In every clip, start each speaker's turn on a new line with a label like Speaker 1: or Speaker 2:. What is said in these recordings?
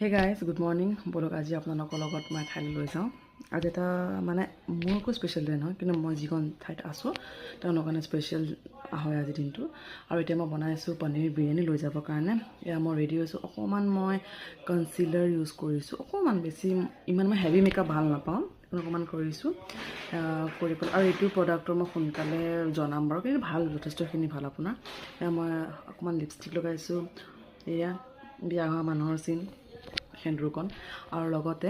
Speaker 1: hey guys good morning বলক আজি আপোনালোকৰ লগত মই ঠাইলৈ লৈ যাওঁ আজি এটা মানে মোৰ একো স্পেচিয়েল ডে নহয় কিন্তু মই যিখন ঠাইত আছোঁ তেওঁলোকৰ কাৰণে স্পেচিয়েল হয় আজিৰ দিনটো আৰু এতিয়া মই বনাই আছোঁ পনীৰ বিৰিয়ানী লৈ যাবৰ কাৰণে এয়া মই ৰেডি হৈছোঁ অকণমান মই কনচিলাৰ ইউজ কৰিছোঁ অকণমান বেছি ইমান মই হেভি মেকআপ ভাল নাপাওঁ অকণমান কৰিছোঁ কৰি পেলাই আৰু এইটো প্ৰডাক্টৰ মই সোনকালে জনাম বাৰু কিন্তু ভাল যথেষ্টখিনি ভাল আপোনাৰ এয়া মই অকণমান লিপষ্টিক লগাইছোঁ এয়া বিয়া হোৱা মানুহৰ চিন সেন্দুৰকণ আৰু লগতে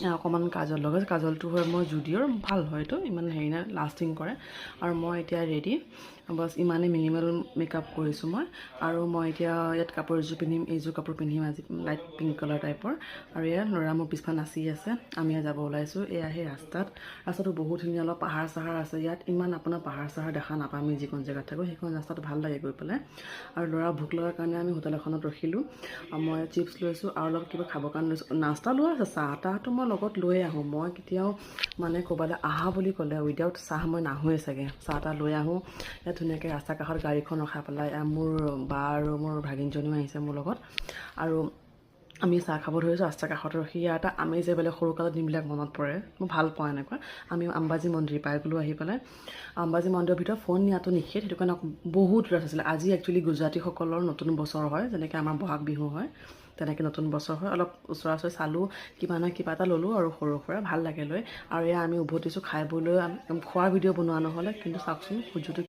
Speaker 1: অকণমান কাজল লগাইছোঁ কাজলটো হয় মই জুডিঅ'ৰ ভাল হয় এইটো ইমান হেৰি নাই লাষ্টিং কৰে আৰু মই এতিয়া ৰেডি বছ ইমানেই মিনিমেল মেকআপ কৰিছোঁ মই আৰু মই এতিয়া ইয়াত কাপোৰ এযোৰ পিন্ধিম এইযোৰ কাপোৰ পিন্ধিম আজি লাইট পিংক কালাৰ টাইপৰ আৰু এয়া ল'ৰা মোৰ পিছফালে নাচি আছে আমি যাব ওলাইছোঁ এয়া সেই ৰাস্তাটো বহুত ধুনীয়া অলপ পাহাৰ চাহাৰ আছে ইয়াত ইমান আপোনাৰ পাহাৰ চাহাৰ দেখা নাপায় আমি যিখন জেগাত থাকোঁ সেইখন ৰাস্তাটো ভাল লাগে গৈ পেলাই আৰু ল'ৰা ভোক লগাৰ কাৰণে আমি হোটেল এখনত ৰখিলোঁ মই চিপছ লৈছোঁ আৰু অলপ কিবা খাবৰ কাৰণে লৈছোঁ নাস্তা লোৱা আছে চাহ তাহটো মই লগত লৈ আহোঁ মই কেতিয়াও মানে ক'ৰবালৈ আহা বুলি ক'লে উইদাউট চাহ মই নাহোৱে চাগে চাহ তাহ লৈ আহোঁ ইয়াত ধুনীয়াকৈ ৰাস্তা কাষত গাড়ীখন ৰখাই পেলাই মোৰ বা আৰু মোৰ ভাগিনজনীও আহিছে মোৰ লগত আৰু আমি চাহ খাব ধৰিছোঁ ৰাস্তাৰ কাষত ৰখি ইয়াৰ এটা আমেজ বেলেগ সৰুকালত দিনবিলাক মনত পৰে মই ভাল পাওঁ এনেকুৱা আমি আম্বাজী মন্দিৰ পাই গ'লোঁ আহি পেলাই আম্বাজী মন্দিৰৰ ভিতৰত ফোন নিয়াটো নিষেধ সেইটো কাৰণে বহুত ৰাছ আছিলে আজি একচুৱেলি গুজৰাটীসকলৰ নতুন বছৰ হয় যেনেকৈ আমাৰ বহাগ বিহু হয় তেনেকৈ নতুন বছৰ হয় অলপ ওচৰা ওচৰি চালোঁ কিবা নহয় কিবা এটা ল'লোঁ আৰু সৰু সুৰা ভাল লাগে লৈ আৰু এয়া আমি উভতিছোঁ খাই বৈ লৈ খোৱাৰ ভিডিঅ' বনোৱা নহ'লে কিন্তু চাওকচোন সূৰ্যটো